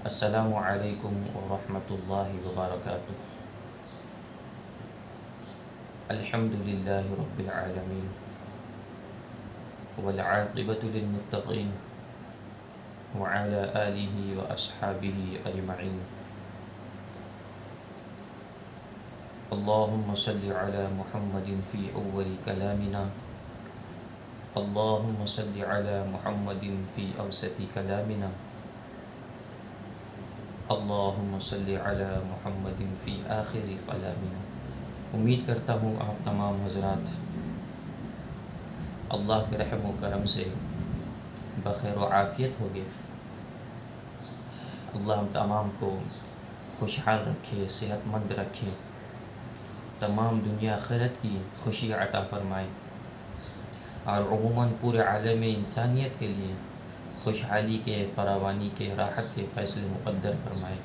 السلام علیکم ورحمۃ اللہ وبرکاتہ۔ الحمد للہ رب العالمین والعاقبۃ للمتقین وعلی آلہ واصحابہ اجمعین۔ اللہم صل علی محمد فی اول کلامنا، اللہم صل علی محمد فی اوسط کلامنا، اللہم صلی علی محمد فی آخر کلامنا۔ امید کرتا ہوں آپ تمام حضرات اللہ کے رحم و کرم سے بخیر و عافیت ہو گئے۔ اللہ ہم تمام کو خوشحال رکھے، صحت مند رکھے، تمام دنیا آخرت کی خوشی عطا فرمائے، اور عموماً پورے عالم انسانیت کے لیے خوشحالی کے، فراوانی کے، راحت کے فیصلے مقدر فرمائے۔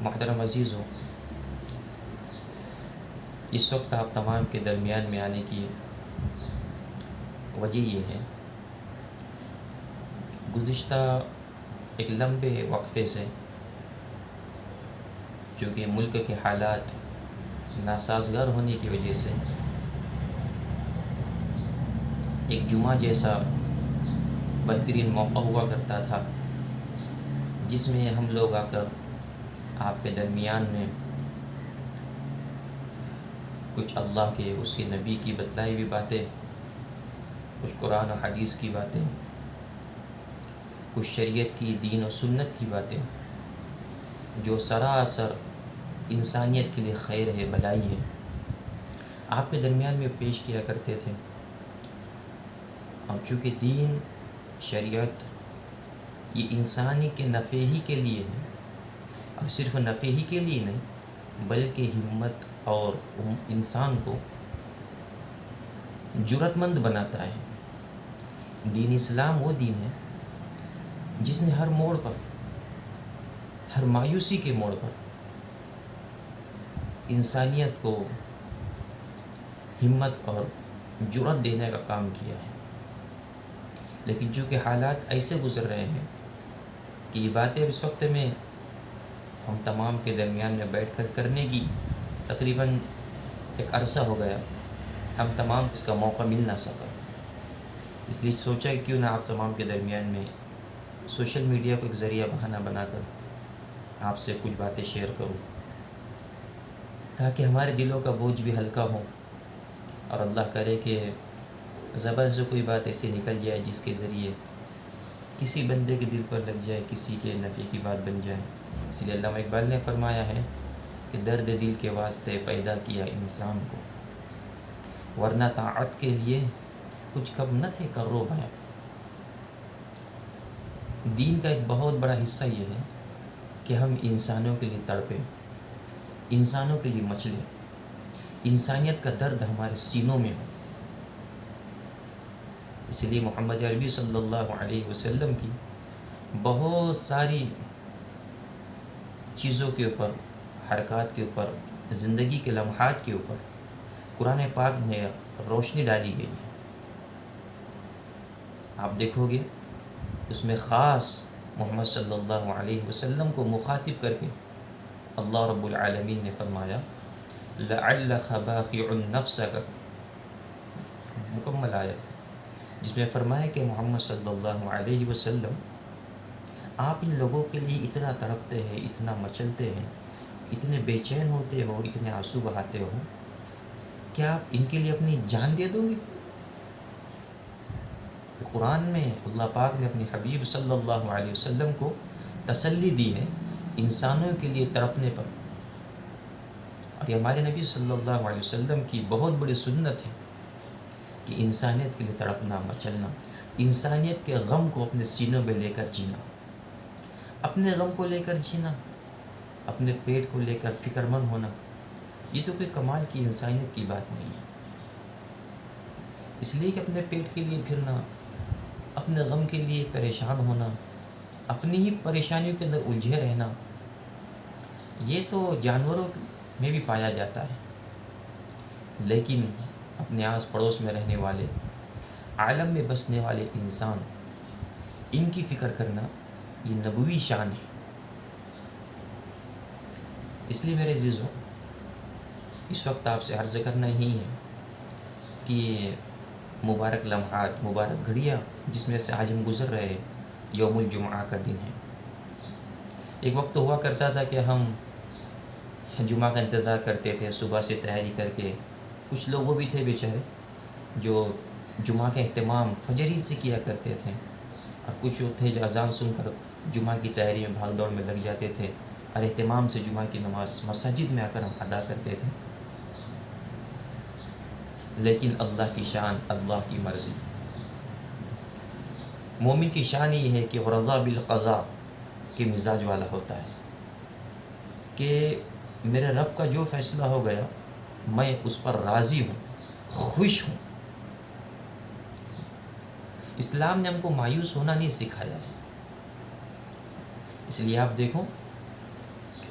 محترم عزیزو، اس وقت آپ تمام کے درمیان میں آنے کی وجہ یہ ہے، گزشتہ ایک لمبے وقفے سے چونکہ ملک کے حالات ناسازگار ہونے کی وجہ سے ایک جمعہ جیسا بہترین موقع ہوا کرتا تھا جس میں ہم لوگ آ کر آپ کے درمیان میں کچھ اللہ کے، اس کے نبی کی بتلائی ہوئی باتیں، کچھ قرآن و حدیث کی باتیں، کچھ شریعت کی، دین و سنت کی باتیں جو سراسر انسانیت کے لیے خیر ہے، بھلائی ہے، آپ کے درمیان میں پیش کیا کرتے تھے۔ اور چونکہ دین، شریعت یہ انسانی کے نفع ہی کے لیے ہے، اور صرف نفع ہی کے لیے نہیں بلکہ ہمت اور انسان کو جرأت مند بناتا ہے۔ دین اسلام وہ دین ہے جس نے ہر موڑ پر، ہر مایوسی کے موڑ پر انسانیت کو ہمت اور جرأت دینے کا کام کیا ہے۔ لیکن چونکہ حالات ایسے گزر رہے ہیں کہ یہ باتیں اب اس وقت میں ہم تمام کے درمیان میں بیٹھ کر کرنے کی تقریباً ایک عرصہ ہو گیا، ہم تمام اس کا موقع مل نہ سکا۔ اس لیے سوچا کہ کیوں نہ آپ تمام کے درمیان میں سوشل میڈیا کو ایک ذریعہ بہانہ بنا کر آپ سے کچھ باتیں شیئر کروں، تاکہ ہمارے دلوں کا بوجھ بھی ہلکا ہو، اور اللہ کرے کہ زبان سے کوئی بات ایسی نکل جائے جس کے ذریعے کسی بندے کے دل پر لگ جائے، کسی کے نفع کی بات بن جائے۔ اس لیے علامہ اقبال نے فرمایا ہے کہ درد دل کے واسطے پیدا کیا انسان کو، ورنہ طاعت کے لیے کچھ کم نہ تھے کرو بیاں۔ دین کا ایک بہت بڑا حصہ یہ ہے کہ ہم انسانوں کے لیے تڑپیں، انسانوں کے لیے مچلیں، انسانیت کا درد ہمارے سینوں میں ہو۔ اس لیے محمد عربی صلی اللہ علیہ وسلم کی بہت ساری چیزوں کے اوپر، حرکات کے اوپر، زندگی کے لمحات کے اوپر قرآن پاک میں روشنی ڈالی گئی ہے۔ آپ دیکھو گے اس میں خاص محمد صلی اللہ علیہ وسلم کو مخاطب کر کے اللہ رب العالمین نے فرمایا لَعَلَّكَ بَاخِعٌ نَفْسَكَ، مکمل آیت ہے جس میں فرمایا کہ محمد صلی اللہ علیہ وسلم آپ ان لوگوں کے لیے اتنا تڑپتے ہیں، اتنا مچلتے ہیں، اتنے بے چین ہوتے ہو، اتنے آنسو بہاتے ہو، کیا آپ ان کے لیے اپنی جان دے دو گے؟ قرآن میں اللہ پاک نے اپنے حبیب صلی اللہ علیہ وسلم کو تسلی دی ہے انسانوں کے لیے تڑپنے پر، اور یہ ہمارے نبی صلی اللہ علیہ وسلم کی بہت بڑی سنت ہے کہ انسانیت کے لیے تڑپنا، مچلنا، انسانیت کے غم کو اپنے سینوں میں لے کر جینا، اپنے غم کو لے کر جینا، اپنے پیٹ کو لے کر فکر مند ہونا، یہ تو کوئی کمال کی انسانیت کی بات نہیں ہے۔ اس لیے کہ اپنے پیٹ کے لیے پھرنا، اپنے غم کے لیے پریشان ہونا، اپنی ہی پریشانیوں کے اندر الجھے رہنا، یہ تو جانوروں میں بھی پایا جاتا ہے، لیکن اپنے آس پڑوس میں رہنے والے، عالم میں بسنے والے انسان ان کی فکر کرنا یہ نبوی شان ہے۔ اس لیے میرے عزیزوں، اس وقت آپ سے عرض کرنا ہی ہے کہ مبارک لمحات، مبارک گھڑیاں جس میں سے آج ہم گزر رہے ہیں، یوم الجمعہ کا دن ہے۔ ایک وقت ہوا کرتا تھا کہ ہم جمعہ کا انتظار کرتے تھے، صبح سے تیاری کر کے۔ کچھ لوگ وہ بھی تھے بیچارے جو جمعہ کا اہتمام فجر ہی سے کیا کرتے تھے، اور کچھ لوگ تھے جو اذان سن کر جمعہ کی تیاری میں بھاگ دوڑ میں لگ جاتے تھے، اور اہتمام سے جمعہ کی نماز مساجد میں آ کر ہم ادا کرتے تھے۔ لیکن اللہ کی شان، اللہ کی مرضی، مومن کی شان یہ ہے کہ رضا بالقضاء کے مزاج والا ہوتا ہے کہ میرے رب کا جو فیصلہ ہو گیا میں اس پر راضی ہوں، خوش ہوں۔ اسلام نے ہم کو مایوس ہونا نہیں سکھایا ہے۔ اس لیے آپ دیکھو،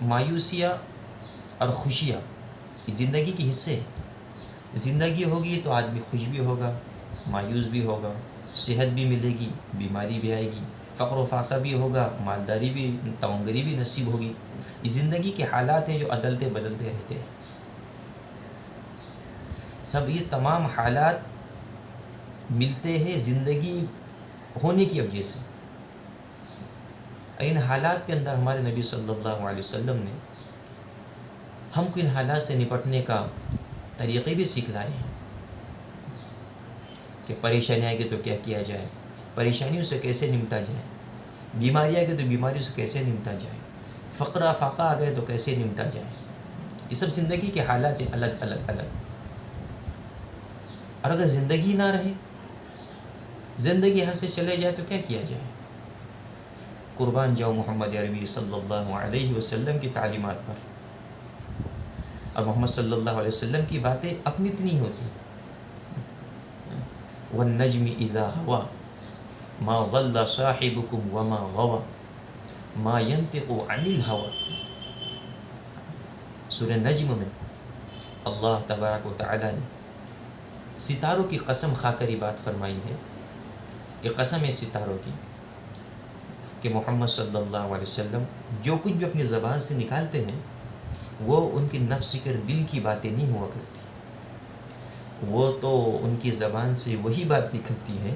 مایوسیاں اور خوشیاں یہ زندگی کے حصے ہیں۔ زندگی ہوگی تو آدمی خوش بھی ہوگا، مایوس بھی ہوگا، صحت بھی ملے گی، بیماری بھی آئے گی، فقر و فاقہ بھی ہوگا، مالداری بھی، تونگری بھی نصیب ہوگی۔ یہ زندگی کے حالات ہیں جو عدلتے بدلتے رہتے ہیں۔ سب یہ تمام حالات ملتے ہیں زندگی ہونے کی وجہ سے۔ ان حالات کے اندر ہمارے نبی صلی اللہ علیہ وسلم نے ہم کو ان حالات سے نپٹنے کا طریقے بھی سکھلائے ہیں کہ پریشانی آئے گی تو کیا کیا جائے، پریشانیوں سے کیسے نمٹا جائے، بیماری آئے گی تو بیماریوں سے کیسے نمٹا جائے، فقر فاقہ آ گئے تو کیسے نمٹا جائے۔ یہ سب زندگی کے حالات ہیں، الگ الگ الگ۔ اور اگر زندگی نہ رہے، زندگی یہاں سے چلے جائے تو کیا کیا جائے؟ قربان جاؤ محمد عربی صلی اللہ علیہ وسلم کی تعلیمات پر۔ اور محمد صلی اللہ علیہ وسلم کی باتیں اپنی اتنی ہوتی، والنجم اذا ہوا ما ضل صاحبكم وما غوى ما ينطق عن الهوى۔ سورہ نجم میں اللہ تبارک و تعالی نے ستاروں کی قسم کھا کر یہ بات فرمائی ہے کہ قسم ہے ستاروں کی کہ محمد صلی اللہ علیہ وسلم جو کچھ بھی اپنی زبان سے نکالتے ہیں وہ ان کی نفس کر دل کی باتیں نہیں ہوا کرتی، وہ تو ان کی زبان سے وہی بات نکلتی ہے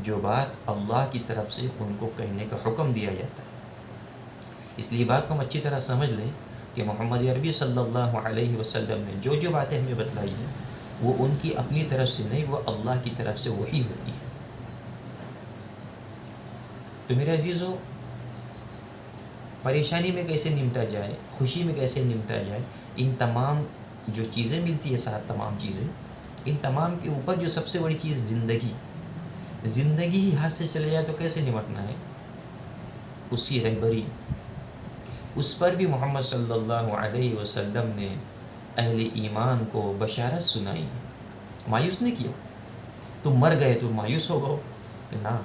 جو بات اللہ کی طرف سے ان کو کہنے کا حکم دیا جاتا ہے۔ اس لیے بات کو ہم اچھی طرح سمجھ لیں کہ محمد عربی صلی اللہ علیہ وسلم نے جو جو باتیں ہمیں بتلائی ہیں وہ ان کی اپنی طرف سے نہیں، وہ اللہ کی طرف سے وہی ہوتی ہے۔ تو میرے عزیزو، پریشانی میں کیسے نمٹا جائے، خوشی میں کیسے نمٹا جائے، ان تمام جو چیزیں ملتی ہے، ساتھ تمام چیزیں، ان تمام کے اوپر جو سب سے بڑی چیز زندگی ہی ہاتھ سے چلے جائے تو کیسے نمٹنا ہے، اس کی رہبری، اس پر بھی محمد صلی اللہ علیہ وسلم نے اہل ایمان کو بشارت سنائی، مایوس نہیں کیا۔ تم مر گئے تو مایوس ہو گئے کہ نہ،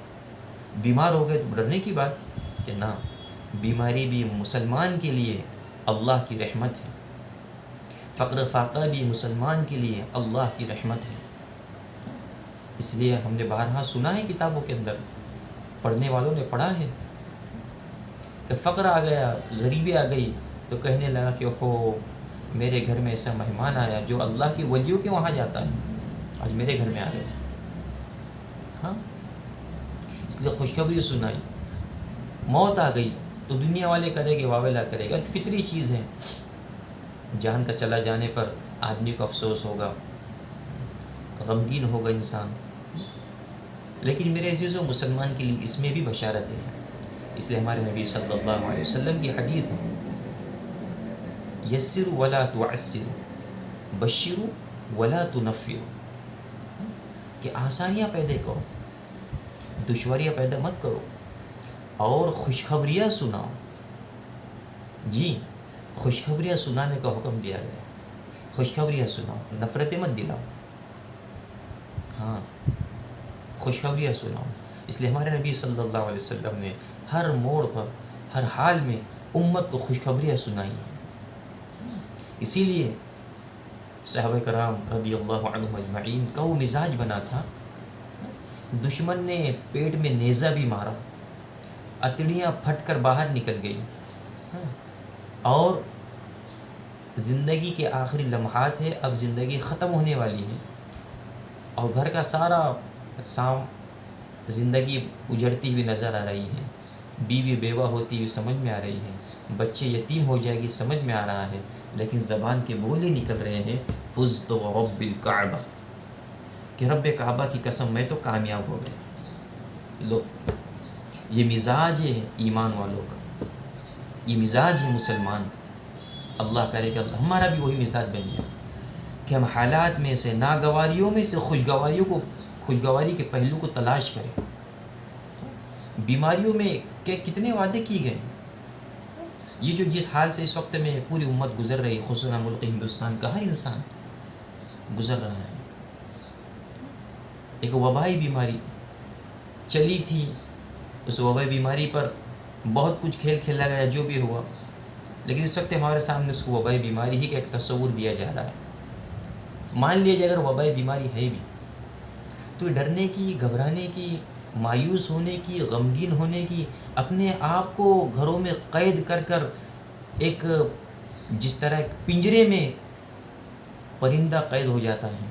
بیمار ہو گئے تو ڈرنے کی بات کہ نہ، بیماری بھی مسلمان کے لیے اللہ کی رحمت ہے، فقر فاقہ بھی مسلمان کے لیے اللہ کی رحمت ہے۔ اس لیے ہم نے بارہا سنا ہے کتابوں کے اندر، پڑھنے والوں نے پڑھا ہے کہ فقر آ گیا، غریبی آ گئی تو کہنے لگا کہ اوہو، میرے گھر میں ایسا مہمان آیا جو اللہ کی ولیوں کے وہاں جاتا ہے، آج میرے گھر میں آ گیا۔ ہاں، اس لیے خوشخبری سنائی۔ موت آ گئی تو دنیا والے کرے گے، واویلا کرے گا، ایک فطری چیز ہے، جان کا چلا جانے پر آدمی کو افسوس ہوگا، غمگین ہوگا انسان۔ لیکن میرے عزیزو، مسلمان کے لیے اس میں بھی بشارتیں ہیں۔ اس لیے ہمارے نبی صلی اللہ علیہ وسلم کی حدیث ہے، یسر ولا تعسر، بشر ولا تنفر، کہ آسانیاں پیدا کرو، دشواریاں پیدا مت کرو، اور خوشخبریاں سناؤ۔ جی، خوشخبریاں سنانے کا حکم دیا گیا، خوشخبریاں سناؤ، نفرتیں مت دلاؤ، ہاں، خوشخبریاں سناؤ۔ اس لیے ہمارے نبی صلی اللہ علیہ وسلم نے ہر موڑ پر، ہر حال میں امت کو خوشخبریاں سنائی ہیں۔ اسی لیے صحابہ کرام رضی اللہ عنہم اجمعین کا وہ مزاج بنا تھا دشمن نے پیٹ میں نیزہ بھی مارا، اتڑیاں پھٹ کر باہر نکل گئی، اور زندگی کے آخری لمحات ہے، اب زندگی ختم ہونے والی ہے، اور گھر کا سارا سام زندگی اجڑتی ہوئی نظر آ رہی ہے، بیوی بیوہ ہوتی ہوئی سمجھ میں آ رہی ہے، بچے یتیم ہو جائے گی سمجھ میں آ رہا ہے، لیکن زبان کے بولے نکل رہے ہیں فزت ورب الکعبہ، کہ رب کعبہ کی قسم میں تو کامیاب ہو گیا۔ لو، یہ مزاج ہے ایمان والوں کا، یہ مزاج ہے مسلمان کا۔ اللہ کرے کہ ہمارا بھی وہی مزاج بن جائے کہ ہم حالات میں سے، ناگواریوں میں سے خوشگواری کے پہلو کو تلاش کریں۔ بیماریوں میں کتنے وعدے کی گئے، یہ جو جس حال سے اس وقت میں پوری امت گزر رہی، خصوصاً ملک ہندوستان کا ہر انسان گزر رہا ہے۔ ایک وبائی بیماری چلی تھی، اس وبائی بیماری پر بہت کچھ کھیل کھیلا گیا جو بھی ہوا، لیکن اس وقت ہمارے سامنے اس کو وبائی بیماری ہی کا ایک تصور دیا جا رہا ہے۔ مان لیا جائے اگر وبائی بیماری ہے بھی، تو ڈرنے کی، گھبرانے کی، مایوس ہونے کی، غمگین ہونے کی، اپنے آپ کو گھروں میں قید کر کر ایک جس طرح ایک پنجرے میں پرندہ قید ہو جاتا ہے،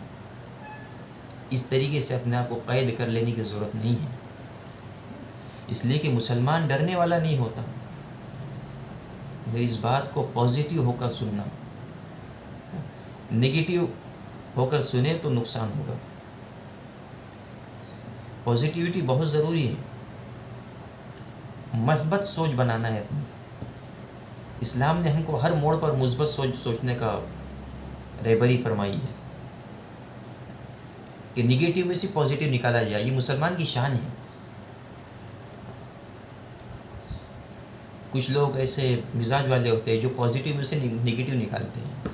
اس طریقے سے اپنے آپ کو قید کر لینے کی ضرورت نہیں ہے، اس لیے کہ مسلمان ڈرنے والا نہیں ہوتا۔ میری اس بات کو پازیٹیو ہو کر سننا، نگیٹیو ہو کر سنے تو نقصان ہوگا۔ پازیٹیوٹی بہت ضروری ہے، مثبت سوچ بنانا ہے اپنی۔ اسلام نے ہم کو ہر موڑ پر مثبت سوچنے کا رہبری فرمائی ہے کہ نگیٹیو میں سے پازیٹیو نکالا جائے، یہ مسلمان کی شان ہے۔ کچھ لوگ ایسے مزاج والے ہوتے ہیں جو پازیٹیو میں سے نگیٹیو نکالتے ہیں،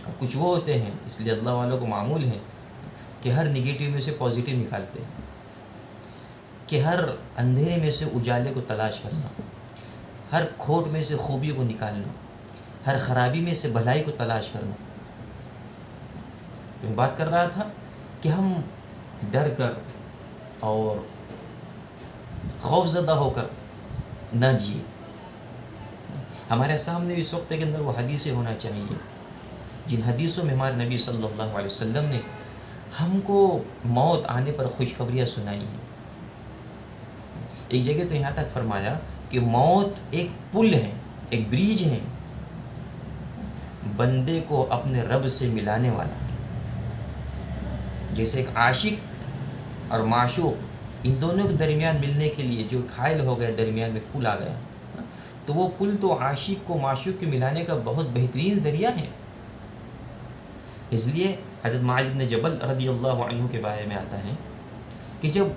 اور کچھ وہ ہوتے ہیں، اس لیے اللہ والوں کو معمول ہے کہ ہر نگیٹیو میں سے پازیٹیو نکالتے ہیں، کہ ہر اندھیرے میں سے اجالے کو تلاش کرنا، ہر کھوٹ میں سے خوبی کو نکالنا، ہر خرابی میں سے بھلائی کو تلاش کرنا۔ میں بات کر رہا تھا کہ ہم ڈر کر اور خوف زدہ ہو کر نہ جیے۔ ہمارے سامنے اس وقت کے اندر وہ حدیثیں ہونا چاہیے جن حدیثوں میں ہمارے نبی صلی اللہ علیہ وسلم نے ہم کو موت آنے پر خوشخبریاں سنائی ہیں۔ ایک جگہ تو یہاں تک فرمایا کہ موت ایک پل ہے، ایک بریج ہے، بندے کو اپنے رب سے ملانے والا۔ جیسے ایک عاشق اور معشوق، ان دونوں کے درمیان ملنے کے لیے جو حائل ہو گیا، درمیان میں پل آ گیا، تو وہ پل تو عاشق کو معشوق کے ملانے کا بہت بہترین ذریعہ ہے۔ اس لیے حضرت معاذ بن جبل رضی اللہ عنہ کے بارے میں آتا ہے کہ جب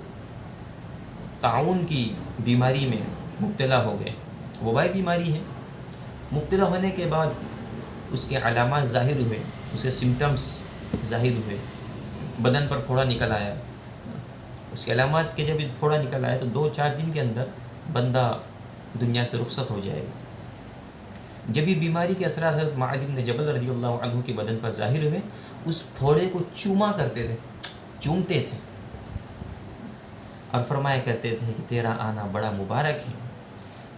طاعون کی بیماری میں مبتلا ہو گئے، وبائی بیماری ہے، مبتلا ہونے کے بعد اس کے علامات ظاہر ہوئے، اس کے سمٹمز ظاہر ہوئے، بدن پر پھوڑا نکل آیا۔ اس کے علامات کے جب پھوڑا نکل آیا تو 2-4 دن کے اندر بندہ دنیا سے رخصت ہو جائے گا۔ جب یہ بیماری کے اثرات حضرت معاذ بن جبل رضی اللہ عنہ کے بدن پر ظاہر ہوئے، اس پھوڑے کو چوما کرتے تھے، چومتے تھے، اور فرمایا کرتے تھے کہ تیرا آنا بڑا مبارک ہے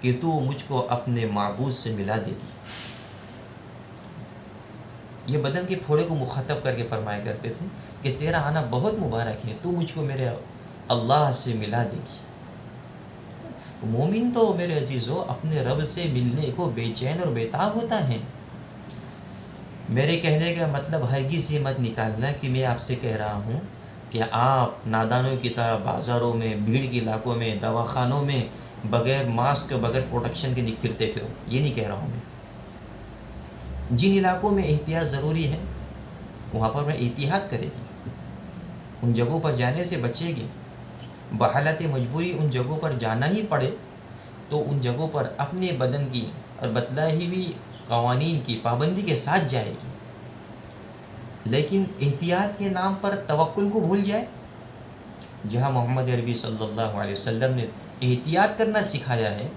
کہ تو مجھ کو اپنے معبود سے ملا دے گی۔ یہ بدن کے پھوڑے کو مخاطب کر کے فرمایا کرتے تھے کہ تیرا آنا بہت مبارک ہے، تو مجھ کو میرے اللہ سے ملا دے گی۔ مومن تو میرے عزیزو اپنے رب سے ملنے کو بے چین اور بےتاب ہوتا ہے۔ میرے کہنے کا مطلب ہرگز یہ مت نکالنا کہ میں آپ سے کہہ رہا ہوں کہ آپ نادانوں کی طرح بازاروں میں، بھیڑ کے علاقوں میں، دواخانوں میں بغیر ماسک، بغیر پروٹیکشن کے پھرتے پھرو، یہ نہیں کہہ رہا ہوں میں۔ جن علاقوں میں احتیاط ضروری ہے وہاں پر میں احتیاط کرے گی، ان جگہوں پر جانے سے بچے گی۔ بحالت مجبوری ان جگہوں پر جانا ہی پڑے تو ان جگہوں پر اپنے بدن کی اور بتلائی ہوئی قوانین کی پابندی کے ساتھ جائے گی، لیکن احتیاط کے نام پر توکل کو بھول جائے۔ جہاں محمد عربی صلی اللہ علیہ وسلم نے احتیاط کرنا سکھایا ہے،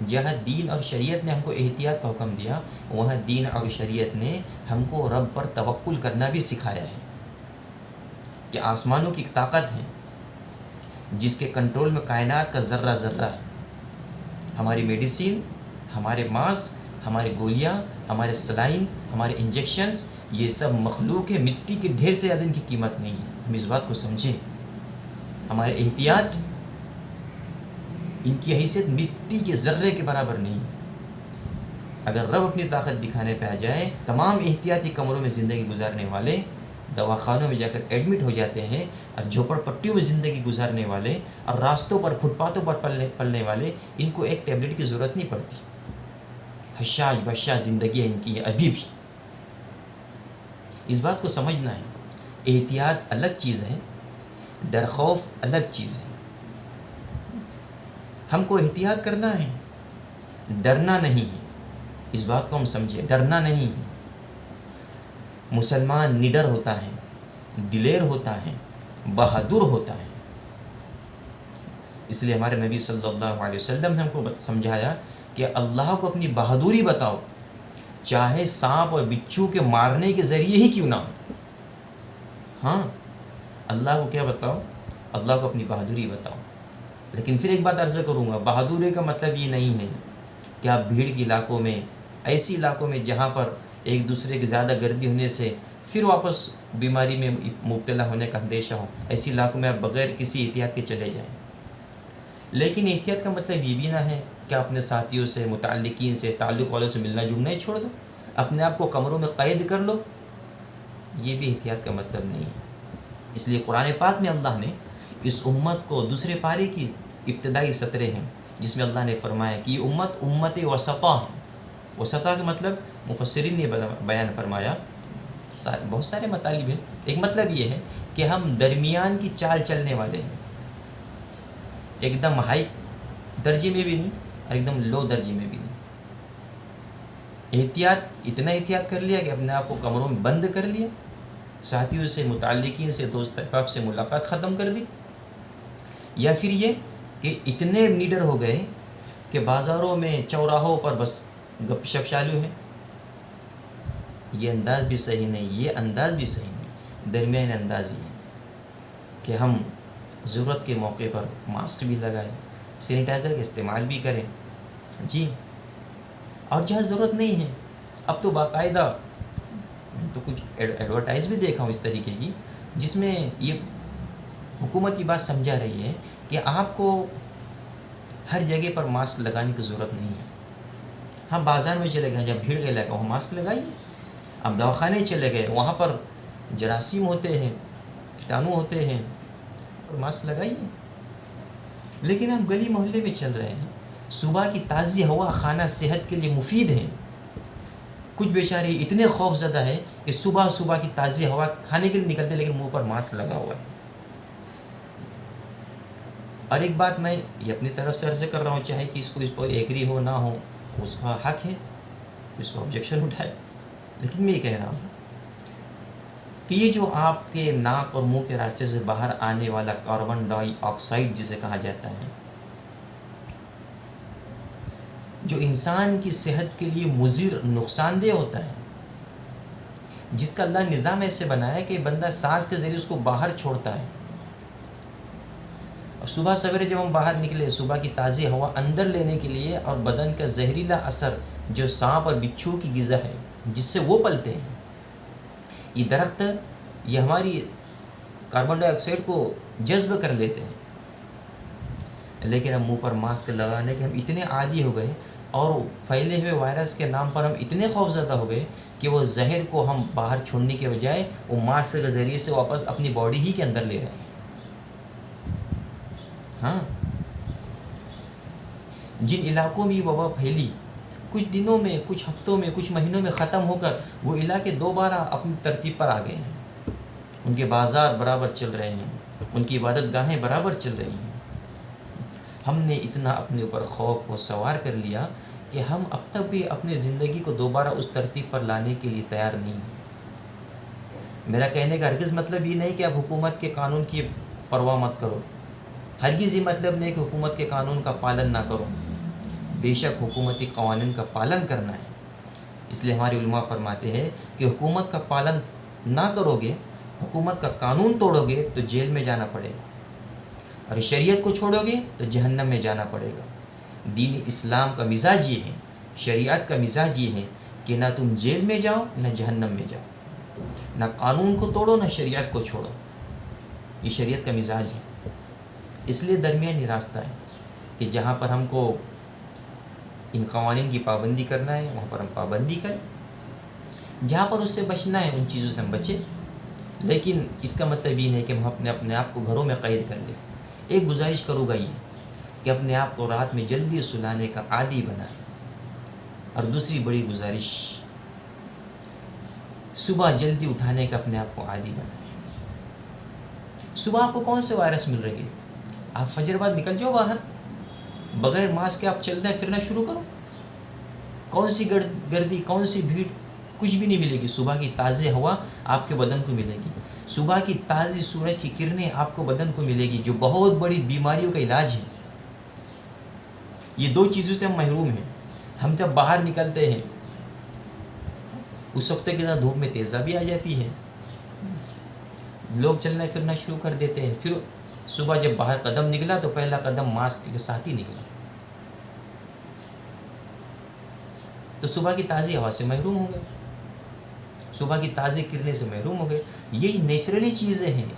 جہاں دین اور شریعت نے ہم کو احتیاط کا حکم دیا، وہاں دین اور شریعت نے ہم کو رب پر توکل کرنا بھی سکھایا ہے۔ کہ آسمانوں کی ایک طاقت ہے جس کے کنٹرول میں کائنات کا ذرہ ذرہ ہے. ہماری میڈیسین، ہمارے ماسک، ہمارے گولیاں، ہمارے سلائنز، ہمارے انجیکشنز، یہ سب مخلوق ہے، مٹی کے ڈھیر سے زیادہ ان کی قیمت نہیں ہے. ہم اس بات کو سمجھیں. ہمارے احتیاط، ان کی حیثیت مٹی کے ذرے کے برابر نہیں ہے. اگر رب اپنی طاقت دکھانے پہ آ جائے، تمام احتیاطی کمروں میں زندگی گزارنے والے دواخانوں میں جا کر ایڈمٹ ہو جاتے ہیں، اور جھوپڑ پٹیوں میں زندگی گزارنے والے اور راستوں پر فٹ پاتھوں پر پلنے والے، ان کو ایک ٹیبلٹ کی ضرورت نہیں پڑتی. حشاش بشاش زندگی ان کی ہے ابھی بھی. اس بات کو سمجھنا ہے. احتیاط الگ چیز ہے، ڈر خوف الگ چیز ہے. ہم کو احتیاط کرنا ہے، ڈرنا نہیں ہے. اس بات کو ہم سمجھیں، ڈرنا نہیں ہے. مسلمان نڈر ہوتا ہے، دلیر ہوتا ہے، بہادر ہوتا ہے. اس لیے ہمارے نبی صلی اللہ علیہ وسلم نے ہم کو سمجھایا کہ اللہ کو اپنی بہادری بتاؤ، چاہے سانپ اور بچھو کے مارنے کے ذریعے ہی کیوں نہ ہو. ہاں، اللہ کو کیا بتاؤ؟ اللہ کو اپنی بہادری بتاؤ. لیکن پھر ایک بات عرض کروں گا، بہادری کا مطلب یہ نہیں ہے کہ آپ بھیڑ کے علاقوں میں، ایسی علاقوں میں جہاں پر ایک دوسرے کی زیادہ گردی ہونے سے پھر واپس بیماری میں مبتلا ہونے کا اندیشہ ہو، ایسی علاقوں میں آپ بغیر کسی احتیاط کے چلے جائیں. لیکن احتیاط کا مطلب یہ بھی نہ ہے کہ اپنے ساتھیوں سے، متعلقین سے، تعلق والوں سے ملنا جلنا ہی چھوڑ دو، اپنے آپ کو کمروں میں قید کر لو. یہ بھی احتیاط کا مطلب نہیں ہے. اس لیے قرآن پاک میں اللہ نے اس امت کو، دوسرے پارے کی ابتدائی سطریں ہیں جس میں اللہ نے فرمایا کہ یہ امت وسطہ ہے. وسطہ کا مطلب مفسرین نے بیان فرمایا، بہت سارے مطالب ہیں. ایک مطلب یہ ہے کہ ہم درمیان کی چال چلنے والے ہیں، ایک دم ہائی درجے میں بھی نہیں اور ایک دم لو درجے میں بھی نہیں. اتنا احتیاط کر لیا کہ اپنے آپ کو کمروں میں بند کر لیا، ساتھیوں سے، متعلقین سے، دوست احباب سے ملاقات ختم کر دی. یا پھر یہ کہ اتنے نیڈر ہو گئے کہ بازاروں میں، چوراہوں پر بس گپ شپ چالو ہے. یہ انداز بھی صحیح نہیں، یہ انداز بھی صحیح نہیں. درمیان انداز یہ ہے کہ ہم ضرورت کے موقع پر ماسک بھی لگائیں، سینیٹائزر کا استعمال بھی کریں. جی، اور جہاں ضرورت نہیں ہے، اب تو باقاعدہ تو کچھ ایڈورٹائز بھی دیکھا ہوں اس طریقے کی، جس میں یہ حکومت یہ بات سمجھا رہی ہے کہ آپ کو ہر جگہ پر ماسک لگانے کی ضرورت نہیں ہے. ہاں، بازار میں چلے گئے، جب بھیڑ کا علاقہ وہاں ماسک لگائیے. اب دواخانے چلے گئے، وہاں پر جراثیم ہوتے ہیں، کیٹانو ہوتے ہیں، اور ماسک لگائیے. لیکن ہم گلی محلے میں چل رہے ہیں، صبح کی تازی ہوا کھانا صحت کے لیے مفید ہے. کچھ بیچارے اتنے خوف زدہ ہیں کہ صبح صبح کی تازی ہوا کھانے کے لیے نکلتے لیکن منہ پر ماسک لگا ہوا ہے. اور ایک بات میں یہ اپنی طرف سے عرض کر رہا ہوں، چاہے کہ اس پر ایگری ہو نہ ہو، اس کا حق ہے اس کو آبجیکشن اٹھائے. لیکن میں یہ کہہ رہا ہوں کہ یہ جو آپ کے ناک اور منہ کے راستے سے باہر آنے والا کاربن ڈائی آکسائڈ جسے کہا جاتا ہے، جو انسان کی صحت کے لیے مضر، نقصان دہ ہوتا ہے، جس کا اللہ نظام ایسے بنایا کہ بندہ سانس کے ذریعے اس کو باہر چھوڑتا ہے. اب صبح سویرے جب ہم باہر نکلے صبح کی تازی ہوا اندر لینے کے لیے، اور بدن کا زہریلا اثر جو سانپ اور بچھو کی غذا ہے جس سے وہ پلتے ہیں، یہ درخت یہ ہماری کاربن ڈائی آکسائڈ کو جذب کر لیتے ہیں. لیکن ہم منہ پر ماسک لگانے کے ہم اتنے عادی ہو گئے، اور پھیلے ہوئے وائرس کے نام پر ہم اتنے خوف زدہ ہو گئے کہ وہ زہر کو ہم باہر چھوڑنے کے بجائے وہ ماسک کے ذریعے سے واپس اپنی باڈی ہی کے اندر لے رہے ہیں. ہاں، جن علاقوں میں یہ وبا پھیلی، کچھ دنوں میں، کچھ ہفتوں میں، کچھ مہینوں میں ختم ہو کر وہ علاقے دوبارہ اپنی ترتیب پر آ گئے ہیں. ان کے بازار برابر چل رہے ہیں، ان کی عبادت گاہیں برابر چل رہی ہیں. ہم نے اتنا اپنے اوپر خوف کو سوار کر لیا کہ ہم اب تک بھی اپنی زندگی کو دوبارہ اس ترتیب پر لانے کے لیے تیار نہیں ہیں. میرا کہنے کا ہرگز مطلب یہ نہیں کہ آپ حکومت کے قانون کی پرواہ مت کرو، ہرگز یہ مطلب نہیں کہ حکومت کے قانون کا پالن نہ کرو. بے شک حکومتی قوانین کا پالن کرنا ہے. اس لیے ہمارے علماء فرماتے ہیں کہ حکومت کا پالن نہ کرو گے حکومت کا قانون توڑو گے تو جیل میں جانا پڑے گا، اور شریعت کو چھوڑو گے تو جہنم میں جانا پڑے گا۔ دین اسلام کا مزاج یہ ہے، شریعت کا مزاج یہ ہے کہ نہ تم جیل میں جاؤ نہ جہنم میں جاؤ، نہ قانون کو توڑو نہ شریعت کو چھوڑو۔ یہ شریعت کا مزاج ہے۔ اس لیے درمیانی راستہ ہے کہ جہاں پر ہم کو ان قوانین کی پابندی کرنا ہے وہاں پر ہم پابندی کریں، جہاں پر اس سے بچنا ہے ان چیزوں سے ہم بچیں، لیکن اس کا مطلب یہ نہیں کہ ہم اپنے آپ کو گھروں میں قید کر لیں۔ ایک گزارش کروں گا یہ کہ اپنے آپ کو رات میں جلدی سلانے کا عادی بنائیں، اور دوسری بڑی گزارش، صبح جلدی اٹھانے کا اپنے آپ کو عادی بنائیں۔ صبح آپ کو کون سے وائرس مل رہی ہے؟ آپ فجر بعد نکل جاؤ باہر، بغیر ماسک کے آپ چلنا پھرنا شروع کرو، کون سی گردی، کون سی بھیڑ، کچھ بھی نہیں ملے گی۔ صبح کی تازی ہوا آپ کے بدن کو ملے گی، صبح کی تازی سورج کی کرنیں آپ کو بدن کو ملے گی، جو بہت بڑی بیماریوں کا علاج ہے۔ یہ دو چیزوں سے ہم محروم ہیں۔ ہم جب باہر نکلتے ہیں اس وقت کے اندر دھوپ میں تیزابی آ جاتی ہے، لوگ چلنا پھرنا شروع کر دیتے ہیں، پھر صبح جب باہر قدم نکلا تو پہلا قدم ماسک کے ساتھ ہی نکلا، تو صبح کی تازی ہوا سے محروم ہو گئے، صبح کی تازی کرنے سے محروم ہو گئے۔ یہی نیچرلی چیزیں ہیں،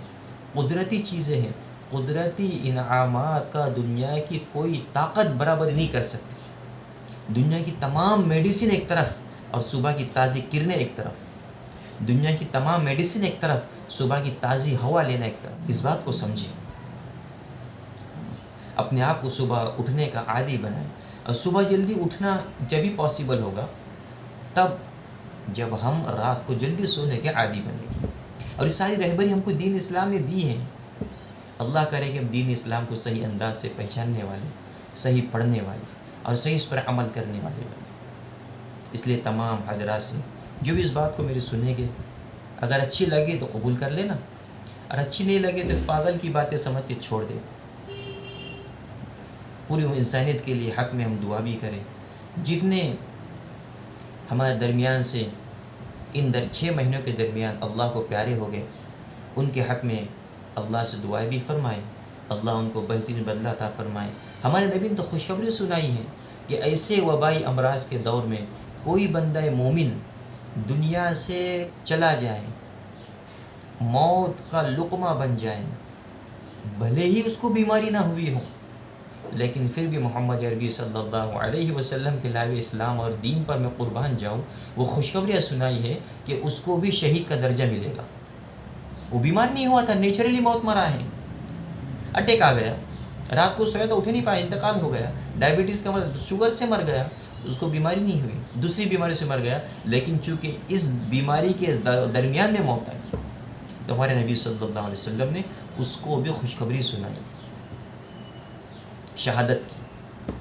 قدرتی چیزیں ہیں، قدرتی انعامات کا دنیا کی کوئی طاقت برابر نہیں کر سکتی۔ دنیا کی تمام میڈیسن ایک طرف اور صبح کی تازی کرنیں ایک طرف، دنیا کی تمام میڈیسن ایک طرف، صبح کی تازی ہوا لینا ایک طرف۔ اس بات کو سمجھیں، اپنے آپ کو صبح اٹھنے کا عادی بنائیں، اور صبح جلدی اٹھنا جب ہی پاسبل ہوگا تب جب ہم رات کو جلدی سونے کے عادی بنیں گے۔ اور یہ ساری رہبری ہم کو دین اسلام نے دی ہے۔ اللہ کرے کہ ہم دین اسلام کو صحیح انداز سے پہچاننے والے، صحیح پڑھنے والے اور صحیح اس پر عمل کرنے والے بنے۔ اس لیے تمام حضرات سے جو بھی اس بات کو میری سنیں گے، اگر اچھی لگے تو قبول کر لینا، اور اچھی نہیں لگے تو پاگل کی باتیں سمجھ کے چھوڑ دے۔ پوری انسانیت کے لیے حق میں ہم دعا بھی کریں۔ جتنے ہمارے درمیان سے ان 6 مہینوں کے درمیان اللہ کو پیارے ہو گئے، ان کے حق میں اللہ سے دعائیں بھی فرمائیں، اللہ ان کو بہترین بدلہ عطا فرمائے۔ ہمارے نبی نے تو خوشخبری سنائی ہے کہ ایسے وبائی امراض کے دور میں کوئی بندہ مومن دنیا سے چلا جائے، موت کا لقمہ بن جائے، بھلے ہی اس کو بیماری نہ ہوئی ہو، لیکن پھر بھی محمد عربی صلی اللہ علیہ وسلم کے لائے اسلام اور دین پر میں قربان جاؤں، وہ خوشخبریاں سنائی ہے کہ اس کو بھی شہید کا درجہ ملے گا۔ وہ بیمار نہیں ہوا تھا، نیچرلی موت مرا ہے، اٹیک آ گیا، رات کو سویا تو اٹھ نہیں پایا، انتقال ہو گیا، ڈائبٹیز کا مطلب شوگر سے مر گیا، اس کو بیماری نہیں ہوئی، دوسری بیماری سے مر گیا، لیکن چونکہ اس بیماری کے درمیان میں موت آئی تو ہمارے نبی صلی اللہ علیہ وسلم نے اس کو بھی خوشخبری سنائی، شہادت کی۔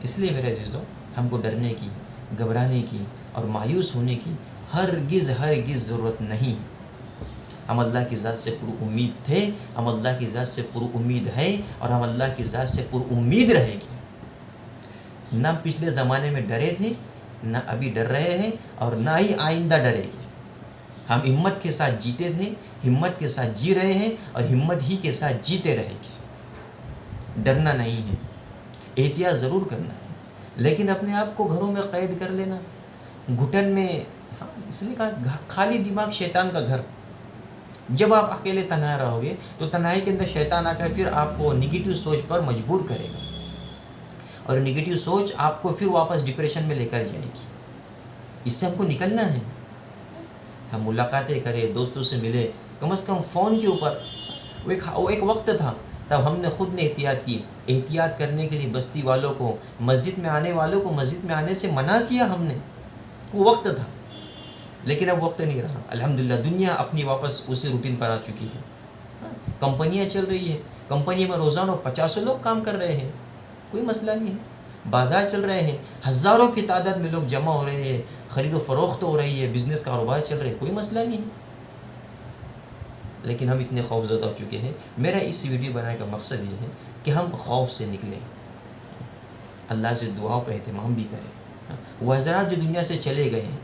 اس لیے میرے عزیزوں، ہم کو ڈرنے کی، گھبرانے کی اور مایوس ہونے کی ہرگز ضرورت نہیں۔ ہم اللہ کی ذات سے پر امید تھے، ہم اللہ کی ذات سے پر امید ہے، اور ہم اللہ کی ذات سے پر امید رہے گی۔ نہ پچھلے زمانے میں ڈرے تھے، نہ ابھی ڈر رہے ہیں، اور نہ ہی آئندہ ڈرے گی۔ ہم ہمت کے ساتھ جیتے تھے، ہمت کے ساتھ جی رہے ہیں، اور ہمت ہی کے ساتھ جیتے رہے گی۔ ڈرنا نہیں ہے، احتیاط ضرور کرنا ہے، لیکن اپنے آپ کو گھروں میں قید کر لینا، گھٹن میں، اس لیے کہا خالی دماغ شیطان کا گھر۔ جب آپ اکیلے تنہا رہو گے تو تنہائی کے اندر شیطان آ کر پھر آپ کو نگیٹو سوچ پر مجبور کرے گا، اور نگیٹو سوچ آپ کو پھر واپس ڈپریشن میں لے کر جائے گی۔ اس سے ہم کو نکلنا ہے۔ ہم ملاقاتیں کریں، دوستوں سے ملے، کم از کم فون کے اوپر۔ وہ ایک وقت تھا تب ہم نے خود نے احتیاط کی، احتیاط کرنے کے لیے بستی والوں کو، مسجد میں آنے والوں کو مسجد میں آنے سے منع کیا ہم نے۔ وہ وقت تھا، لیکن اب وقت نہیں رہا۔ الحمدللہ دنیا اپنی واپس اسی روٹین پر آ چکی ہے۔ کمپنیاں چل رہی ہیں، کمپنی میں روزانہ 50 لوگ کام کر رہے ہیں، کوئی مسئلہ نہیں ہے۔ بازار چل رہے ہیں، ہزاروں کی تعداد میں لوگ جمع ہو رہے ہیں، خرید و فروخت ہو رہی ہے، بزنس کاروبار چل رہے ہیں، کوئی مسئلہ نہیں ہے۔ لیکن ہم اتنے خوف زدہ ہو چکے ہیں۔ میرا اس ویڈیو بنانے کا مقصد یہ ہے کہ ہم خوف سے نکلیں، اللہ سے دعاؤں کا اہتمام بھی کریں۔ وہ حضرات جو دنیا سے چلے گئے ہیں،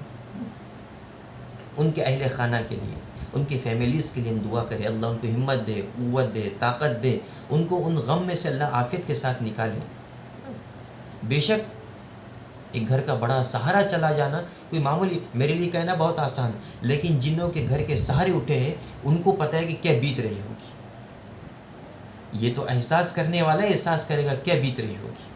ان کے اہل خانہ کے لیے، ان کی فیملیز کے لیے ہم دعا کریں، اللہ ان کو ہمت دے، قوت دے، طاقت دے، ان کو ان غم میں سے اللہ عافیت کے ساتھ نکالے۔ بے شک ایک گھر کا بڑا سہارا چلا جانا کوئی معمولی، میرے لیے کہنا بہت آسان، لیکن جنوں کے گھر کے سہارے اٹھے ہیں ان کو پتہ ہے کہ کیا بیت رہی ہوگی۔ یہ تو احساس کرنے والا احساس کرے گا کیا بیت رہی ہوگی۔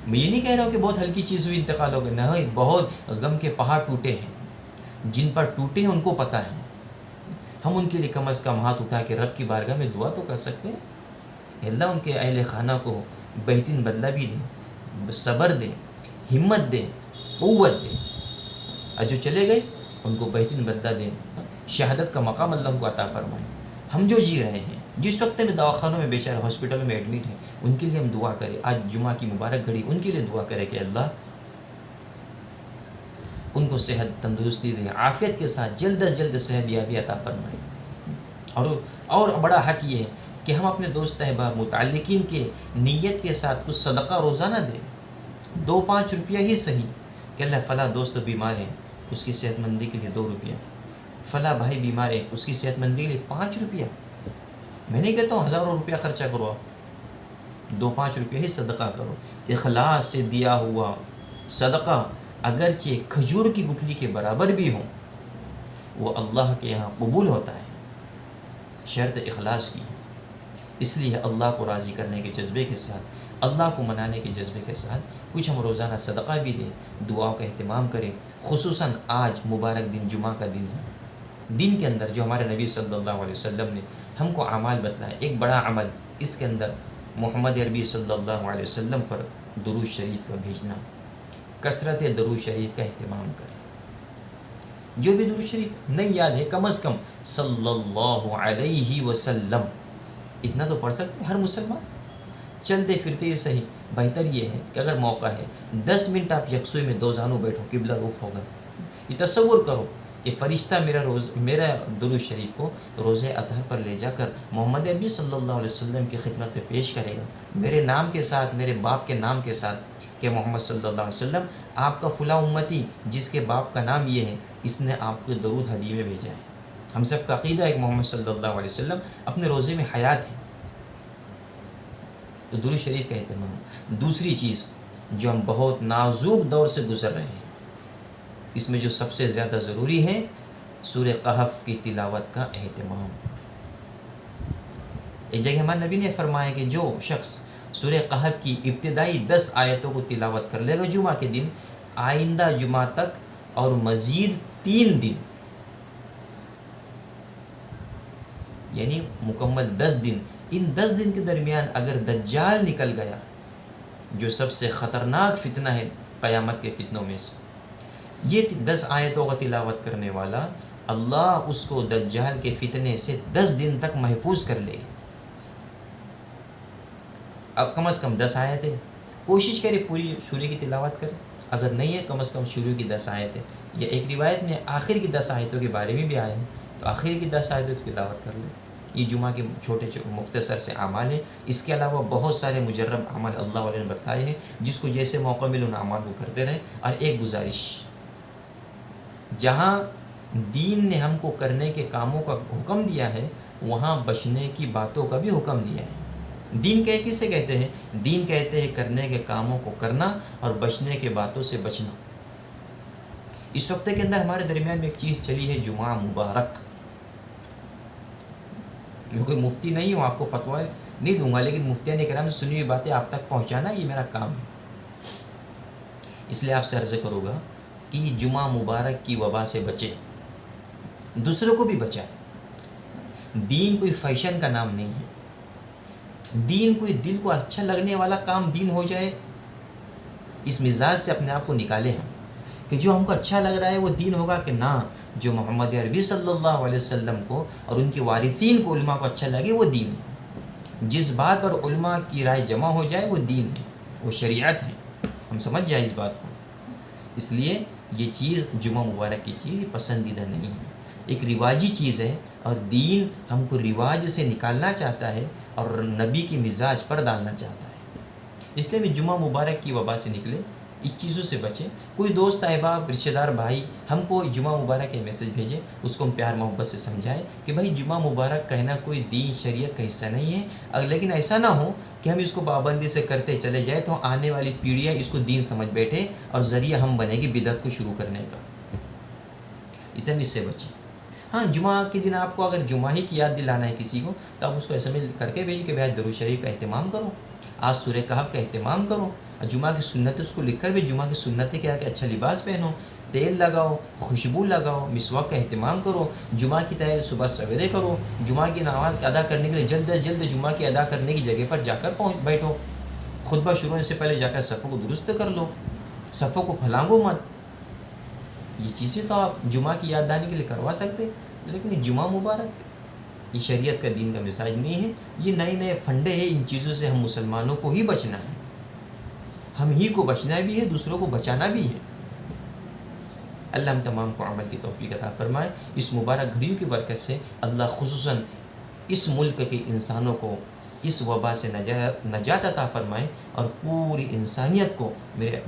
میں یہ نہیں کہہ رہا ہوں کہ بہت ہلکی چیز ہوئی انتقال ہو گیا، نہیں، بہت غم کے پہاڑ ٹوٹے ہیں، جن پر ٹوٹے ہیں ان کو پتہ ہے۔ ہم ان کے لیے کم از کم ہاتھ اٹھا کے رب کی بارگاہ میں دعا تو کر سکتے ہیں، اللہ ان کے اہل خانہ کو بہترین بدلہ بھی دے، صبر دے، ہمت دے، قوت دے، اور جو چلے گئے ان کو بہترین بدلہ دیں، شہادت کا مقام اللہ ان کو عطا فرمائے۔ ہم جو جی رہے ہیں، جس وقت میں دواخانوں میں بیچارے ہاسپٹل میں ایڈمٹ ہیں، ان کے لیے ہم دعا کریں۔ آج جمعہ کی مبارک گھڑی ان کے لیے دعا کریں کہ اللہ ان کو صحت تندرستی دے، عافیت کے ساتھ جلد از جلد صحت یابی عطا فرمائے۔ اور بڑا حق یہ ہے کہ ہم اپنے دوست احباب متعلقین کے نیت کے ساتھ کچھ صدقہ روزانہ دیں، 2-5 روپیہ ہی صحیح، کہ اللہ فلاں دوست بیمار ہے، اس کی صحت مندی کے لیے 2 روپیہ، فلاں بھائی بیمار ہے، اس کی صحت مندی کے لیے 5 روپیہ۔ میں نہیں کہتا ہوں ہزاروں روپیہ خرچہ کرو، آپ 2-5 روپیہ ہی صدقہ کرو۔ اخلاص سے دیا ہوا صدقہ اگرچہ کھجور کی گٹھلی کے برابر بھی ہوں، وہ اللہ کے یہاں قبول ہوتا ہے، شرط اخلاص کی۔ اس لیے اللہ کو راضی کرنے کے جذبے کے ساتھ، اللہ کو منانے کے جذبے کے ساتھ کچھ ہم روزانہ صدقہ بھی دیں، دعاؤں کا اہتمام کریں۔ خصوصاً آج مبارک دن، جمعہ کا دن ہے، دن کے اندر جو ہمارے نبی صلی اللہ علیہ وسلم نے ہم کو اعمال بتلائے، ایک بڑا عمل، اس کے اندر محمد عربی صلی اللہ علیہ وسلم پر درود شریف کا بھیجنا، کثرت درود شریف کا اہتمام کریں۔ جو بھی درود شریف نہیں یاد ہے، کم از کم صلی اللہ علیہ وسلم اتنا تو پڑھ سکتے ہر مسلمان، چلتے پھرتے ہی صحیح۔ بہتر یہ ہے کہ اگر موقع ہے 10 منٹ آپ یکسوئی میں 2 زانوں بیٹھو، قبلہ رخ ہوگا، یہ تصور کرو کہ فرشتہ میرا درود شریف کو روزے اطہر پر لے جا کر محمد عربی صلی اللہ علیہ وسلم کی خدمت میں پیش کرے گا، میرے نام کے ساتھ، میرے باپ کے نام کے ساتھ، کہ محمد صلی اللہ علیہ وسلم آپ کا فلاں امتی جس کے باپ کا نام یہ ہے، اس نے آپ کو درود ہدیے میں بھیجا ہے۔ ہم سب کا عقیدہ ہے کہ محمد صلی اللہ علیہ وسلم اپنے روزے میں حیات ہیں، تو درود شریف کا اہتمام۔ دوسری چیز جو ہم بہت نازک دور سے گزر رہے ہیں، اس میں جو سب سے زیادہ ضروری ہے، سورہ کہف کی تلاوت کا اہتمام۔ ایک جگہ ہمارے نبی نے فرمایا کہ جو شخص سورہ کہف کی ابتدائی 10 آیتوں کو تلاوت کر لے گا جمعہ کے دن، آئندہ جمعہ تک اور مزید 3 دن، یعنی مکمل 10 دن، ان 10 دن کے درمیان اگر دجال نکل گیا، جو سب سے خطرناک فتنہ ہے قیامت کے فتنوں میں سے، یہ 10 آیتوں کا تلاوت کرنے والا، اللہ اس کو دجال کے فتنے سے 10 دن تک محفوظ کر لے گا۔ اب کم از کم 10 آیتیں، کوشش کرے پوری سورہ کی تلاوت کرے، اگر نہیں ہے کم از کم شروع کی 10 آیتیں، یا ایک روایت میں آخر کی 10 آیتوں کے بارے میں بھی آئے ہیں، تو آخر کی 10 آیتوں کی تلاوت کر لیں۔ یہ جمعہ کے چھوٹے مختصر سے اعمال ہیں۔ اس کے علاوہ بہت سارے مجرب اعمال اللہ والے نے بتلائے ہیں، جس کو جیسے موقع ملے ان اعمال کو کرتے رہیں۔ اور ایک گزارش، جہاں دین نے ہم کو کرنے کے کاموں کا حکم دیا ہے، وہاں بچنے کی باتوں کا بھی حکم دیا ہے۔ دین کسے کہتے ہیں؟ دین کہتے ہیں کرنے کے کاموں کو کرنا اور بچنے کے باتوں سے بچنا۔ اس وقت کے اندر ہمارے درمیان میں ایک چیز چلی ہے، جمعہ مبارک۔ میں کوئی مفتی نہیں ہوں، آپ کو فتویٰ نہیں دوں گا، لیکن مفتیان کرام سے سنی ہوئی باتیں آپ تک پہنچانا یہ میرا کام ہے۔ اس لیے آپ سے عرض کروں گا کہ جمعہ مبارک کی وبا سے بچے، دوسروں کو بھی بچائیں۔ دین کوئی فیشن کا نام نہیں ہے، دین کوئی دل کو اچھا لگنے والا کام دین ہو جائے، اس مزاج سے اپنے آپ کو نکالے ہم کہ جو ہم کو اچھا لگ رہا ہے وہ دین ہوگا، کہ نہ، جو محمد عربی صلی اللہ علیہ وسلم کو اور ان کے وارثین کو، علماء کو اچھا لگے وہ دین ہے۔ جس بات پر علماء کی رائے جمع ہو جائے وہ دین ہے، وہ شریعت ہے، ہم سمجھ جائیں اس بات کو۔ اس لیے یہ چیز جمعہ مبارک کی چیز پسندیدہ نہیں ہے، ایک رواجی چیز ہے، اور دین ہم کو رواج سے نکالنا چاہتا ہے اور نبی کی مزاج پر ڈالنا چاہتا ہے۔ اس لیے بھی جمعہ مبارک کی وبا سے نکلے، اس چیزوں سے بچیں. کوئی دوست احباب رشتہ دار بھائی ہم کو جمعہ مبارک کے میسج بھیجیں، اس کو ہم پیار محبت سے سمجھائیں کہ بھائی جمعہ مبارک کہنا کوئی دین شریعت کا حصہ نہیں ہے، لیکن ایسا نہ ہو کہ ہم اس کو پابندی سے کرتے چلے جائیں تو آنے والی پیڑھیاں اس کو دین سمجھ بیٹھے اور ذریعہ ہم بنے گی بدعت کو شروع کرنے کا. اسے ہم اس سے بچیں. ہاں جمعہ کے دن آپ کو اگر جمعہ ہی کی یاد دلانا ہے کسی کو تو آپ اس کو ایسے میں کر کے بھیجیں کہ بھائی درود شریف کا اہتمام کرو، آج سورہ کہف کا اہتمام کرو، جمعہ کی سنتیں اس کو لکھ کر بھی جمعہ کی سنتیں کیا کہ اچھا لباس پہنو، تیل لگاؤ، خوشبو لگاؤ، مسواک کا اہتمام کرو، جمعہ کی تیاری صبح سویرے کرو، جمعہ کی نماز ادا کرنے کے لیے جلد از جلد جمعہ کی ادا کرنے کی جگہ پر جا کر بیٹھو، خطبہ شروع ہونے سے پہلے جا کر صفوں کو درست کر لو، صفوں کو پھلانگو مت. یہ چیزیں تو آپ جمعہ کی یاد دہانی کے لیے کروا سکتے، لیکن یہ جمعہ مبارک یہ شریعت کا دین کا مزاج نہیں ہے. یہ نئے نئے فنڈے ہیں، ان چیزوں سے ہم مسلمانوں کو ہی بچنا ہے، ہم ہی کو بچنا بھی ہے، دوسروں کو بچانا بھی ہے. اللہ ہم تمام کو عمل کی توفیق عطا فرمائے. اس مبارک گھڑیوں کی برکت سے اللہ خصوصاً اس ملک کے انسانوں کو اس وبا سے نجات عطا فرمائے، اور پوری انسانیت کو میرے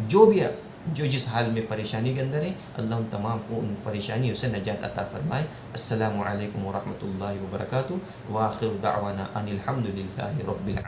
جو جس حال میں پریشانی کے اندر ہے اللہ ہم تمام کو ان پریشانیوں سے نجات عطا فرمائے. السلام علیکم ورحمۃ اللہ وبرکاتہ. وآخر دعوانا ان الحمد للہ رب العالمین.